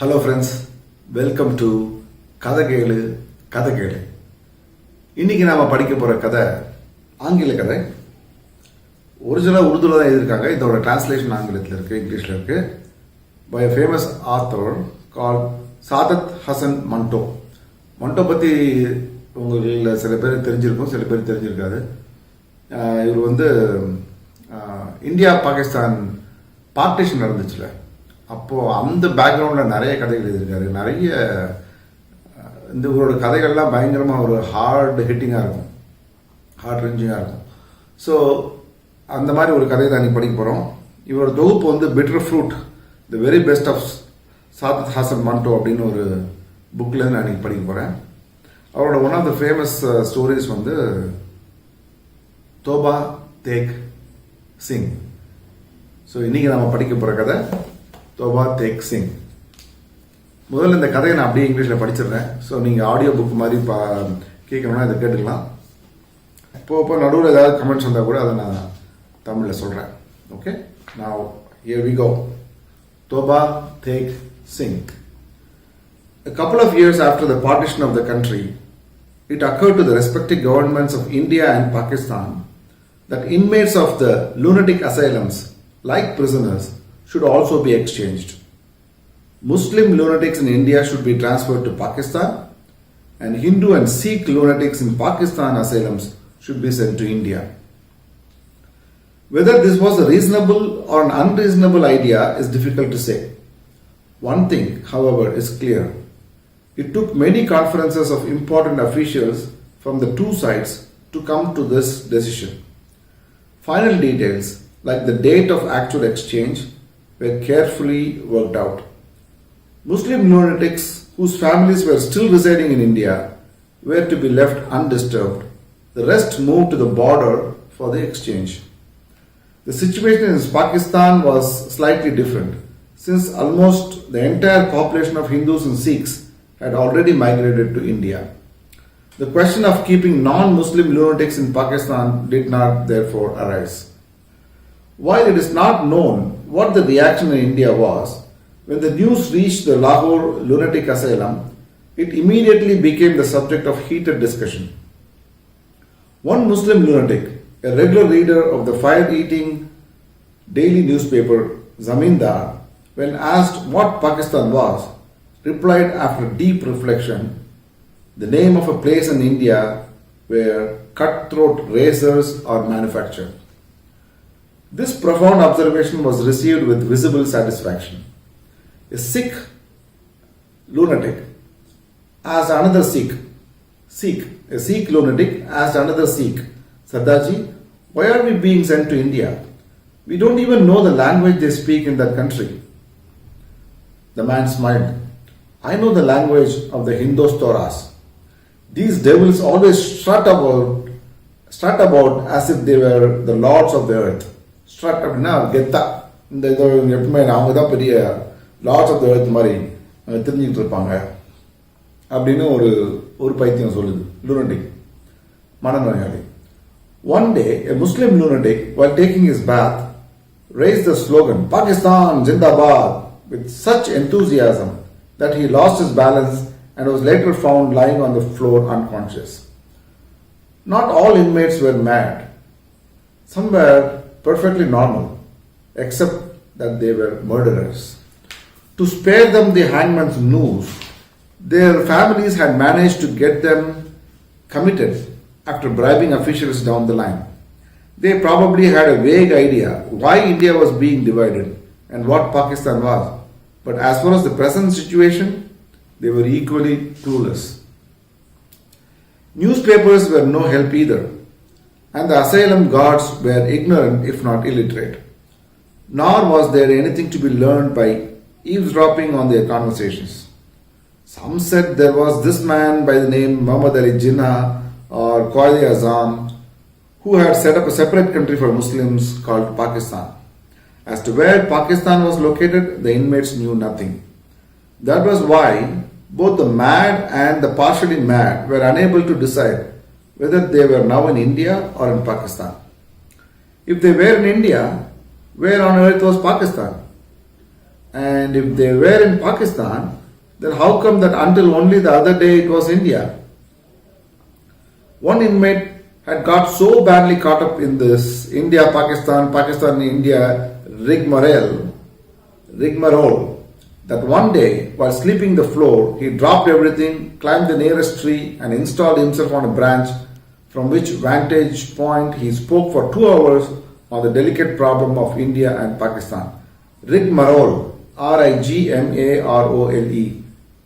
Hello friends, welcome to கதை கேளு கதை கேளு. இன்னைக்கு நாம் படிக்க போகிற கதை ஆங்கில கதை. ஒரிஜினலாக உருதுல தான் எழுதியிருக்காங்க. இதோட டிரான்ஸ்லேஷன் ஆங்கிலத்தில் இருக்குது, இங்கிலீஷில் இருக்குது. பை அ ஃபேமஸ் ஆத்தர் கால் சாதத் ஹசன் மண்டோ. மண்டோ பற்றி உங்களில் சில பேர் தெரிஞ்சிருக்கும், சில பேர் தெரிஞ்சிருக்காது. இவர் இந்தியா பாகிஸ்தான் பார்ட்டிஷன் நடந்துச்சுல, அப்போது அந்த பேக்ரவுண்டில் நிறைய கதைகள் எழுதியிருக்காரு. நிறைய இவரோட கதைகள்லாம் பயங்கரமாக ஒரு ஹார்ட் ஹிட்டிங்காக இருக்கும், ஹார்ட் ரெஞ்சிங்காக இருக்கும். ஸோ அந்த மாதிரி ஒரு கதையை தான் இன்னைக்கு படிக்க போகிறோம். இவரோட தொகுப்பு bitter fruit the very best of Saadat Hasan Manto அப்படின்னு ஒரு புக்கில் நான் இன்னைக்கு படிக்க போகிறேன். அவரோட one of the famous stories Toba Tek Singh. So இன்றைக்கி நம்ம படிக்க போகிற கதை தோபா தேக் சிங். முதல்ல இந்த கதையை நான் அப்படியே இங்கிலீஷில் படிச்சிடுறேன். ஸோ நீங்கள் ஆடியோ புக் மாதிரி கேட்கணும்னா இதை கேட்டுக்கலாம். இப்போ நடுவில் ஏதாவது கமெண்ட்ஸ் வந்தால் கூட அதை நான் தமிழில் சொல்கிறேன். Okay, now here we go. Toba Tek Singh. A couple of years after the partition of the country, it occurred to the respective governments of India and Pakistan that inmates of the lunatic asylums, like prisoners, should also be exchanged. Muslim lunatics in India should be transferred to Pakistan, and Hindu and Sikh lunatics in Pakistan asylums should be sent to India. Whether this was a reasonable or an unreasonable idea is difficult to say. One thing, however, is clear. It took many conferences of important officials from the two sides to come to this decision. Final details, like the date of actual exchange, were carefully worked out. Muslim lunatics whose families were still residing in India were to be left undisturbed. The rest moved to the border for the exchange. The situation in Pakistan was slightly different, since almost the entire population of Hindus and Sikhs had already migrated to India. The question of keeping non-Muslim lunatics in Pakistan did not therefore arise. While it is not known what the reaction in India was, when the news reached the Lahore lunatic asylum, it immediately became the subject of heated discussion. One Muslim lunatic, a regular reader of the fire-eating daily newspaper Zamindar, when asked what Pakistan was, replied after deep reflection, the name of a place in India where cutthroat razors are manufactured. This profound observation was received with visible satisfaction. A Sikh lunatic asked another a Sikh lunatic asked another Sikh, Sardarji, why are we being sent to India? We don't even know the language they speak in that country. The man smiled. I know the language of the Hindostoras. These devils always strut about as if they were the lords of the earth. Strut அப்படின்னா கெத்தா, இந்த இதை எப்பவுமே அவங்க தான் பெரிய Lord's of the earth மாதிரி தெரிஞ்சுக்கிட்டு இருப்பாங்க அப்படின்னு ஒரு பைத்தியம் சொல்லுது. lunatic, மனநோயாளி. One day, a Muslim lunatic, while taking his bath, raised the slogan Pakistan Zindabad with such enthusiasm that he lost his balance and was later found lying on the floor unconscious. Not all inmates were mad. Some were perfectly normal, except that they were murderers. To spare them the hangman's noose, their families had managed to get them committed after bribing officials down the line. They probably had a vague idea why India was being divided and what Pakistan was, but as far as the present situation, they were equally clueless. Newspapers were no help either, and the asylum guards were ignorant if not illiterate. Nor was there anything to be learned by eavesdropping on their conversations. Some said there was this man by the name Muhammad Ali Jinnah or Qaid Azam who had set up a separate country for Muslims called Pakistan. As to where Pakistan was located, the inmates knew nothing. That was why both the mad and the partially mad were unable to decide whether they were now in India or in Pakistan. If they were in India, where on earth was Pakistan? And if they were in Pakistan, then how come that until only the other day it was India? One inmate had got so badly caught up in this India, Pakistan, Pakistan, India rigmarole that one day, while sleeping the floor, he dropped everything, climbed the nearest tree, and installed himself on a branch, from which vantage point he spoke for 2 hours on the delicate problem of India and Pakistan. Rigmarole, Rigmarole.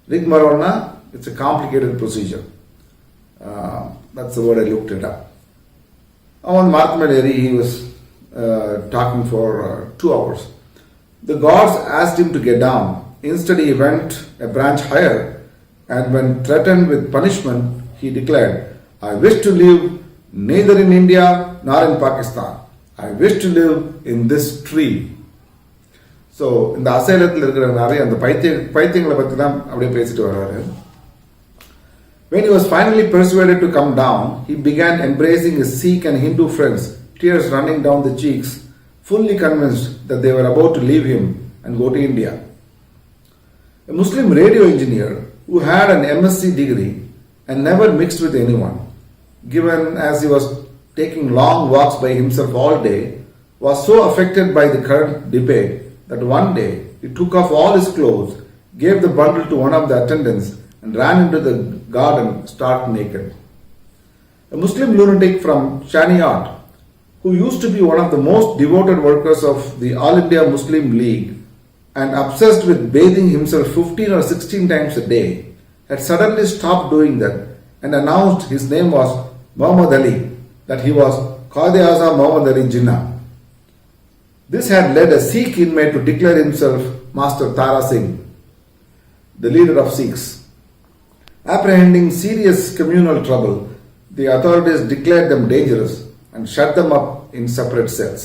Rigmarole, it's a complicated procedure. That's the word I looked it up. On Mahatma he was talking for 2 hours. The gods asked him to get down. Instead, he went a branch higher, and when threatened with punishment, he declared, I wish to live neither in India nor in Pakistan. I wish to live in this tree. So, இந்த அசைலத்தில் இருக்கிற நிறைய அந்த பைத்தியங்களை பற்றி தான் அப்படியே பேசிட்டு வர்றாரு. When he was finally persuaded to come down, he began embracing his Sikh and Hindu friends, tears running down the cheeks, fully convinced that they were about to leave him and go to India. A Muslim radio engineer who had an MSc degree and never mixed with anyone, given as he was taking long walks by himself all day, was so affected by the current debate that one day he took off all his clothes, gave the bundle to one of the attendants, and ran into the garden stark naked. A Muslim lunatic from Chaniot, who used to be one of the most devoted workers of the All India Muslim League and obsessed with bathing himself 15 or 16 times a day, had suddenly stopped doing that and announced his name was Muhammad Ali, that he was Qaid-e-Azam Muhammad Ali Jinnah. This had led a Sikh inmate to declare himself Master Tara Singh, the leader of Sikhs. Apprehending serious communal trouble, the authorities declared them dangerous and shut them up in separate cells.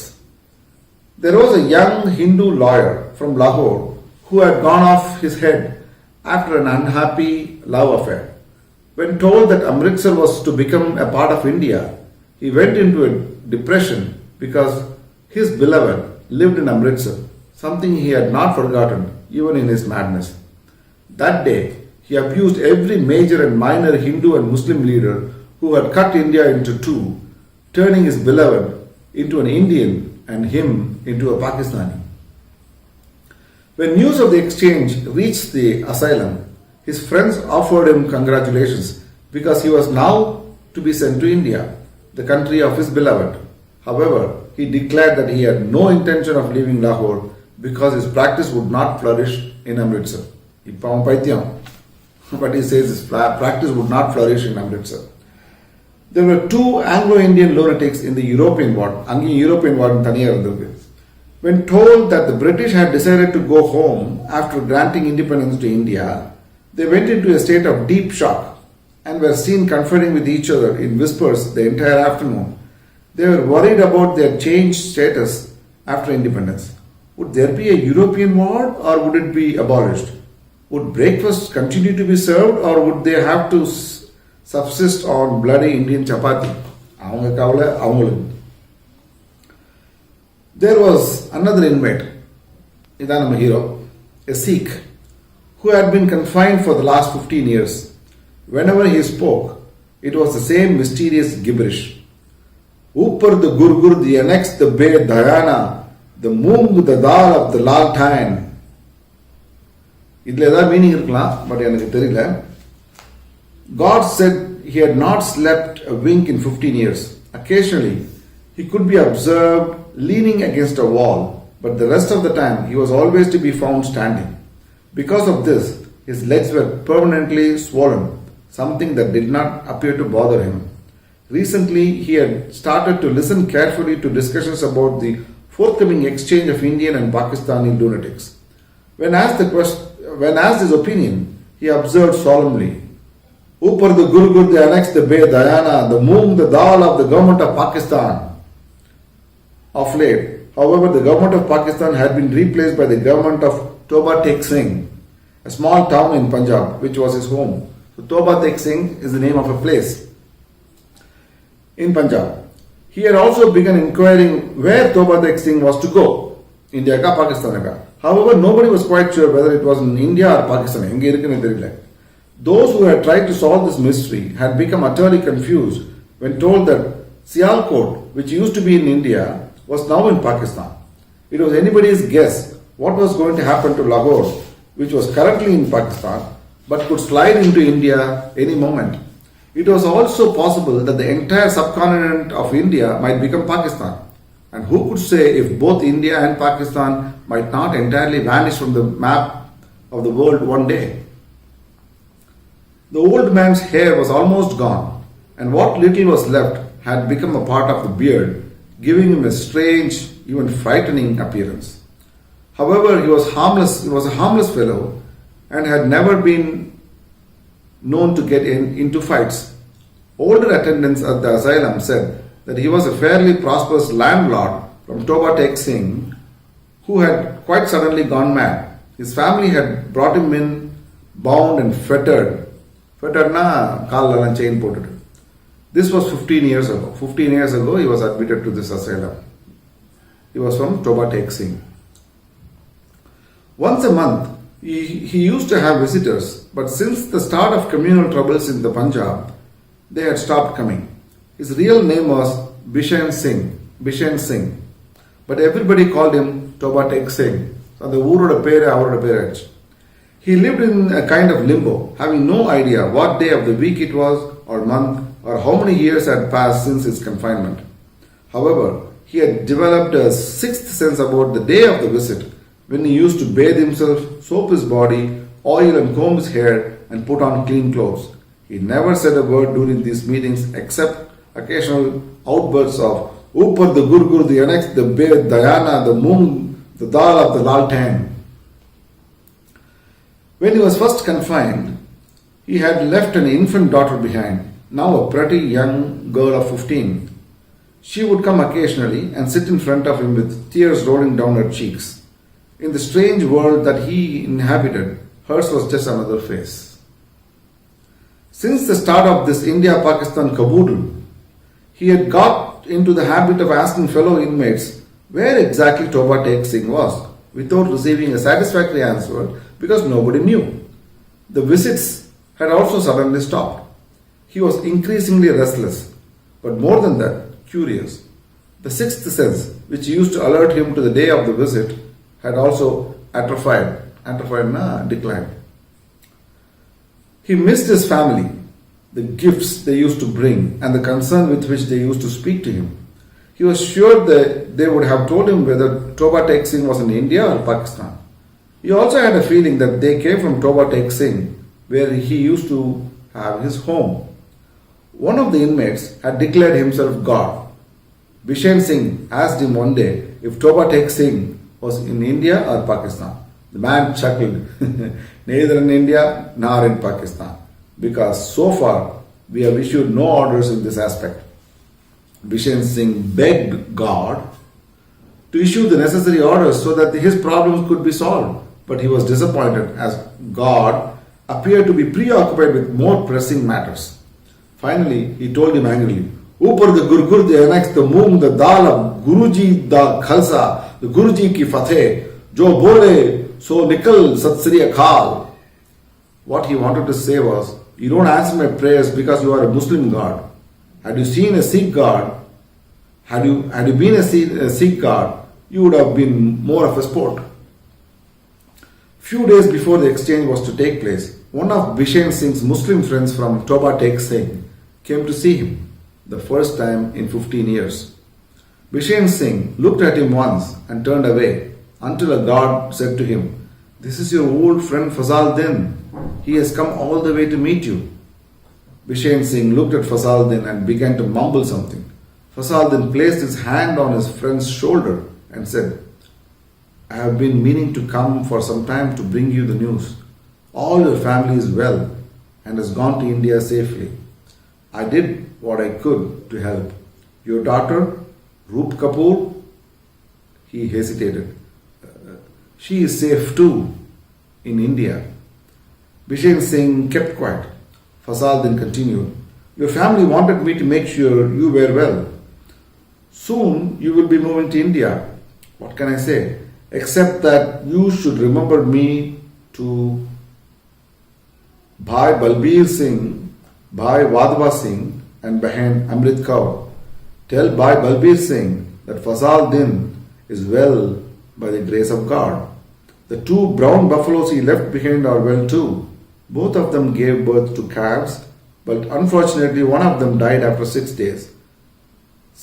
There was a young Hindu lawyer from Lahore who had gone off his head after an unhappy love affair. When told that Amritsar was to become a part of India, he went into a depression because his beloved lived in Amritsar, something he had not forgotten even in his madness. That day, he abused every major and minor Hindu and Muslim leader who had cut India into two, turning his beloved into an Indian and him into a Pakistani. When news of the exchange reached the asylum, his friends offered him congratulations because he was now to be sent to India, the country of his beloved. However, he declared that he had no intention of leaving Lahore because his practice would not flourish in Amritsar. But he says his practice would not flourish in Amritsar. There were 2 Anglo-Indian lunatics in the European ward. European ward when told that the British had decided to go home after granting independence to India, they went into a state of deep shock and were seen conferring with each other in whispers the entire afternoon. They were worried about their changed status after independence. Would there be a European ward or would it be abolished? Would breakfast continue to be served or would they have to subsist on bloody Indian chapati? There was another inmate, Idanam hero, a Sikh, who had been confined for the last 15 years. Whenever he spoke, it was the same mysterious gibberish. Upar the Gurgur, the annex, the Bay Dayana, the Moong, the Dal of the Laltain. Idle eda meaning irukkalam, but enakku theriyala. God said he had not slept a wink in 15 years. Occasionally, he could be observed leaning against a wall, but the rest of the time he was always to be found standing. Because of this, his legs were permanently swollen, something that did not appear to bother him. Recently, he had started to listen carefully to discussions about the forthcoming exchange of Indian and Pakistani lunatics. When asked his opinion, he observed solemnly, Upar the Gurgur, the annex, the Bay Dayana, the Moong, the Dal of the government of Pakistan. Of late, however, the government of Pakistan had been replaced by the government of Toba Tek Singh, a small town in Punjab, which was his home. So Toba Tek Singh is the name of a place in Punjab. He had also begun inquiring where Toba Tek Singh was to go, India ka Pakistan ka. However, nobody was quite sure whether it was in India or Pakistan. எங்க இருக்குன்னு தெரியல. Those who had tried to solve this mystery had become utterly confused when told that Sialkot, which used to be in India, was now in Pakistan. It was anybody's guess what was going to happen to Lahore, which was currently in Pakistan, but could slide into India any moment. It was also possible that the entire subcontinent of India might become Pakistan. And who could say if both India and Pakistan might not entirely vanish from the map of the world one day? The old man's hair was almost gone, and what little was left had become a part of the beard, giving him a strange, even frightening appearance. However, he was a harmless fellow and had never been known to get into fights. Older attendants at the asylum said that he was a fairly prosperous landlord from Toba Tek Singh who had quite suddenly gone mad. His family had brought him in bound and fettered. Fetteredna kaalalam chain போட்டுட்டு. This was 15 years ago. 15 years ago he was admitted to this asylum. He was from Toba Tek Singh. Once a month he used to have visitors, but since the start of communal troubles in the Punjab, they had stopped coming. His real name was Bishen Singh. But everybody called him Toba Tek Singh. So the ஊரோட பேரு அவரோட பேராச்சு. He lived in a kind of limbo, having no idea what day of the week it was, or month, or how many years had passed since his confinement. However, he had developed a sixth sense about the day of the visit, when he used to bathe himself, soap his body, oil and comb his hair, and put on clean clothes. He never said a word during these meetings except occasional outbursts of Upar the Gurgur, the Annex, the Bed, Dayana, the Moong, the Dal of the Laltan. When he was first confined, he had left an infant daughter behind, now a pretty young girl of 15. She would come occasionally and sit in front of him with tears rolling down her cheeks. In the strange world that he inhabited, hers was just another face. Since the start of this India-Pakistan caboodle, he had got into the habit of asking fellow inmates where exactly Toba Tek Singh was, without receiving a satisfactory answer because nobody knew. The visits had also suddenly stopped. He was increasingly restless, but more than that, curious. The sixth sense, which used to alert him to the day of the visit, had also declined. He missed his family, the gifts they used to bring, and the concern with which they used to speak to him. He was sure that they would have told him whether Toba Tek Singh was in India or Pakistan. He also had a feeling that they came from Toba Tek Singh, where he used to have his home. One of the inmates had declared himself God. Bishen Singh asked him one day if Toba Tek Singh was in India or Pakistan. The man chuckled, neither in India nor in Pakistan, because so far we have issued no orders in this aspect. Bishen Singh begged God to issue the necessary orders so that his problems could be solved, but he was disappointed as God appeared to be preoccupied with more pressing matters. Finally, he told him angrily, Upar the Gurgur, the Annex, the Moong, the Dal of Guruji, the Khalsa, the Guruji ki Fateh, Jo Bole, so Nikal Sat Sri Akal. What he wanted to say was, you don't answer my prayers because you are a Muslim God. Had you seen a Sikh God, had you been a Sikh God, you would have been more of a sport. Few days before the exchange was to take place, one of Bishen Singh's Muslim friends from Toba Tek Singh came to see him, the first time in 15 years. Bishen Singh looked at him once and turned away, until a guard said to him, "This is your old friend Fazal Din. He has come all the way to meet you." Bishen Singh looked at Fazal Din and began to mumble something. Fazal Din placed his hand on his friend's shoulder and said, "I have been meaning to come for some time to bring you the news. All your family is well and has gone to India safely. I did what I could to help. Your daughter, Roop Kapoor," he hesitated, "she is safe too in India." Bishen Singh kept quiet. Fazal then continued, "Your family wanted me to make sure you were well. Soon you will be moving to India. What can I say? except that you should remember me to Bhai Balbir Singh, Bhai Wadhwa Singh, and Bahan Amrit Kaur. Tell Bhai Balbir Singh that Fasal Din is well by the grace of God. The two brown buffaloes he left behind are well too. Both of them gave birth to calves, but unfortunately one of them died after 6 days.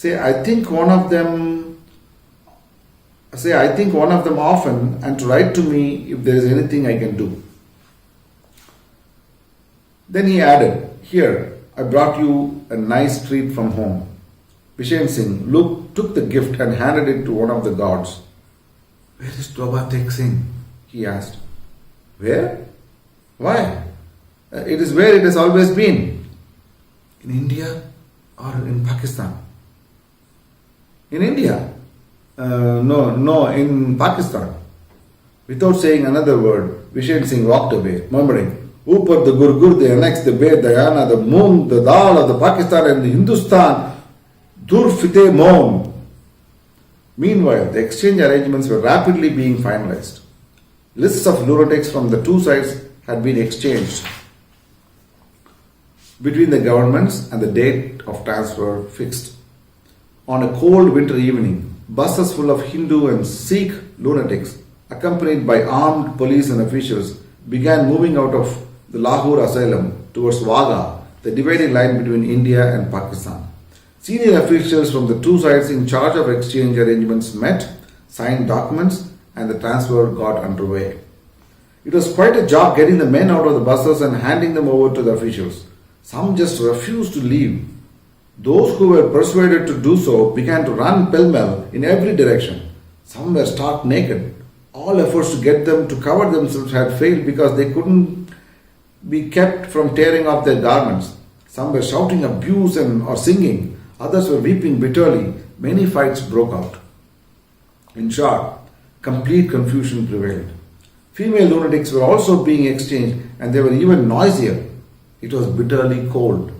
I think one of them often and to write to me if there is anything I can do. Then he added, here, I brought you a nice treat from home. Bishen Singh took the gift and handed it to one of the guards. Where is Toba Tek Singh? He asked. Where? Why? It is where it has always been. In India or in Pakistan? In India? No, in Pakistan. Without saying another word, Bishen Singh walked away, murmuring, Upar the Gurgur, the annex, the Be, Dayana, the Moong, the Dal of the Pakistan and the Hindustan, Dur Fite Moon. Meanwhile, the exchange arrangements were rapidly being finalized. Lists of lunatics from the two sides had been exchanged between the governments and the date of transfer fixed. On a cold winter evening, buses full of Hindu and Sikh lunatics, accompanied by armed police and officials, began moving out of the Lahore asylum towards Wagah, the dividing line between India and Pakistan. Senior officials from the two sides in charge of exchange arrangements met, signed documents, and the transfer got underway. It was quite a job getting the men out of the buses and handing them over to the officials. Some just refused to leave. Those who were persuaded to do so began to run pell-mell in every direction. Some were stark naked. All efforts to get them to cover themselves had failed because they couldn't be kept from tearing off their garments. Some were shouting abuse or singing. Others were weeping bitterly. Many fights broke out. In short, complete confusion prevailed. Female lunatics were also being exchanged and they were even noisier. It was bitterly cold.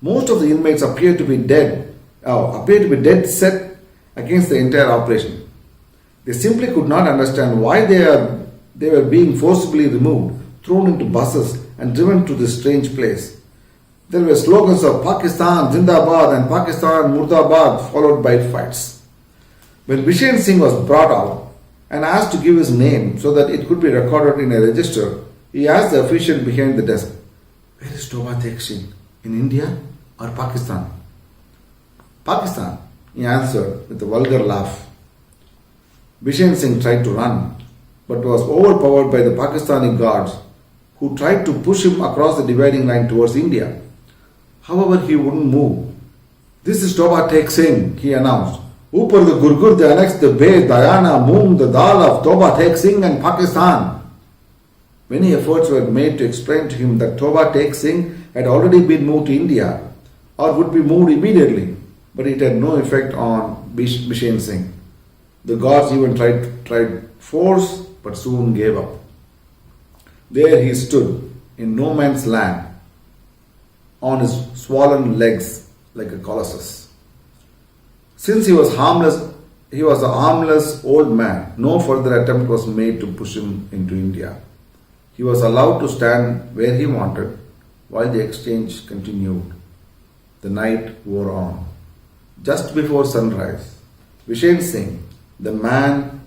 Most of the inmates appeared to be dead set against the entire operation. They simply could not understand why they were being forcibly removed, thrown into buses and driven to this strange place. There were slogans of Pakistan Zindabad and Pakistan Murdabad followed by fights. When Bishen Singh was brought out and asked to give his name so that it could be recorded in a register, he asked the official behind the desk, Where is Toba Tek Singh? In India or Pakistan? Pakistan, he answered with a vulgar laugh. Bishen Singh tried to run, but was overpowered by the Pakistani guards who tried to push him across the dividing line towards India. However, he wouldn't move. This is Toba Tek Singh, he announced. Upar the Gurgur, the annex, the Be, Dayana, Moong, the Dal of Toba Tek Singh and Pakistan. Many efforts were made to explain to him that Toba Tek Singh had already been moved to India or would be moved immediately, but it had no effect on Bishen Singh. The guards even tried force but soon gave up. There he stood in no man's land on his swollen legs like a colossus. Since he was a harmless old man, no further attempt was made to push him into India. He was allowed to stand where he wanted while the exchange continued. The night wore on. Just before sunrise, Bishen Singh, the man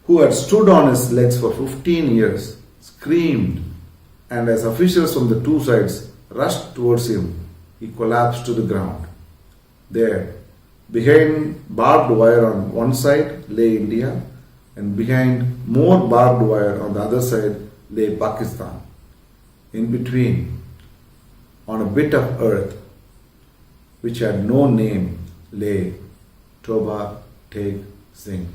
who had stood on his legs for 15 years, screamed, and as officials from the two sides rushed towards him, he collapsed to the ground. There, behind barbed wire on one side lay India, and behind more barbed wire on the other side lay Pakistan. In between, on a bit of earth which had no name, lay Toba Tek Singh.